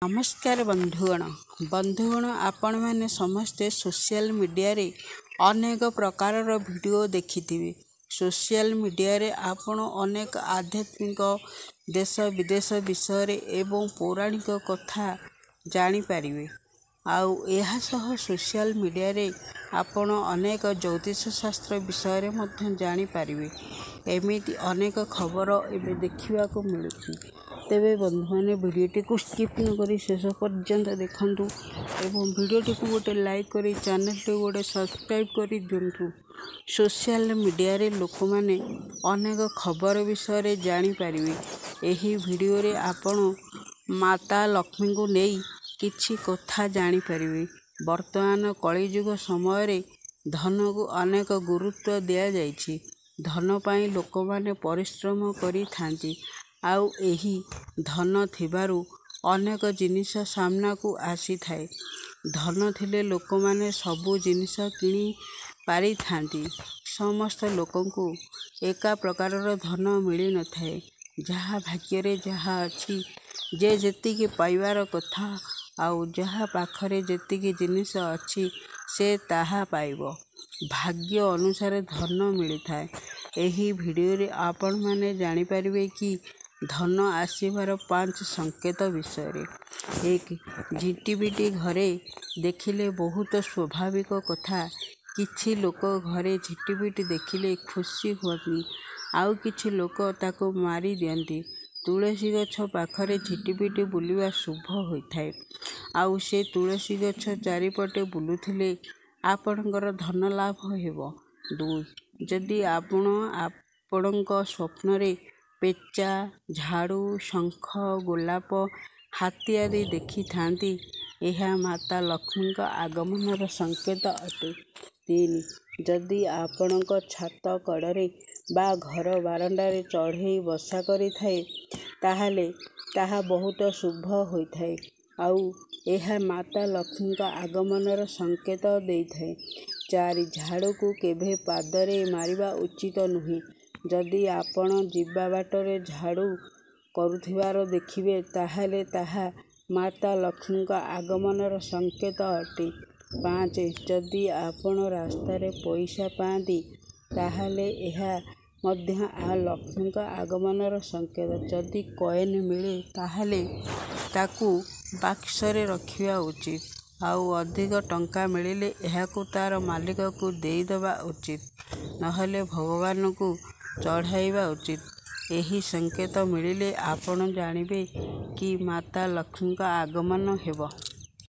नमस्कार बंधुगण आपण मैंने समस्ते सोशल मीडिया रे अनेक प्रकार वीडियो देखिथिबे। सोशल मीडिया रे आपण अनेक आध्यात्मिक देश विदेश विषय एवं पौराणिक कथा जानी पारिबे। आउ एहा सह सोशल मीडिया रे आपण अनेक ज्योतिष शास्त्र विषय मध्य जानी पारिबे। एमिति अनेक खबर एबे देखिबा को मिलुछि। तेबे बंधु मैंने वीडियोटी को स्किप न करी शेष पर्यंत देखंतु एवं वीडियोटी को गोटे लाइक करी चैनल टी गोटे सब्सक्राइब करी दिंतु। सोशल मीडिया रे लोक माने अनेक खबर विषय जानी पारिबे। एही वीडियो रे आपण माता लक्ष्मी को नहीं किछि कथा जानी पारिबे। वर्तमान कलिजुग समय रे धन को अनेक गुरुत्व दिया जाइछि। धन पाई लोक माने परिश्रम करी थांती। आउ एही धन थिबारु अनेक जिनिस सामना को आसी थाए। धन थिले लोक माने सबु जिनिस किनी पारी थांती। समस्त लोकन को एका प्रकार धन मिली न थाए। जहा भाग्य रे जहा अछि जे जेतिकी पाइबार कथा आउ जहा पाखरे जेतिकी जिनिस अछि से ताहा पाइबो। भाग्य अनुसार धन मिली थाए। एही वीडियो रे आपण माने जानी पारिबे कि धन आसीबार 5 संकेत विषय। 1 झिटिपिटी घरे देखिले बहुत स्वाभाविक कथा। किछि लोक घरे झिटिपिटी देखिले खुशी हुअती। आउ किछि लोक ताको मारी दियंती। तुलसी गछ पाखरे झिटिपिटी बुलिबा शुभ होइथाए। आउ से तुलसी गछ चारिपटे बुलुथिले आपणकर धन लाभ हेबो। 2 जदि आपणक स्वप्न रे पेचा झाड़ू शंख गोलाप हाथी आदि देखि थांती एहा माता लक्ष्मी का आगमनर संकेत अटे। 3 जदि आपणक छात कड़े बा घर बारंडारे चढ़ई बसा करी थाए ताहाले ताहा बहुत शुभ होइथाए। आउ एहा माता लक्ष्मी का आगमनर संकेत देइथाए। 4 झाड़ू को केभे पादरे मारिबा उचित नुहे। जदि आपण जिबा बाटरे झाड़ू करुथिबार देखिबे ताहाले ताहा माता लक्ष्मी का आगमनर संकेत अटे। 5 जदि आपण रास्तारे पैसा पाती ताहाले एहा मध्य आ लक्ष्मी का आगमनर संकेत। जदि कॉइन मिले ताहाले ताकू बाक्सरे रखिबा उचित। आउ अधिक टंका मिलिले एहाकू तार मालिक को देइदबा उचित। नहले भगवान को चढ़ाइबा उचित। एही संकेत मिलिले आपण जानिबे कि माता लक्ष्मी का आगमन हेबो।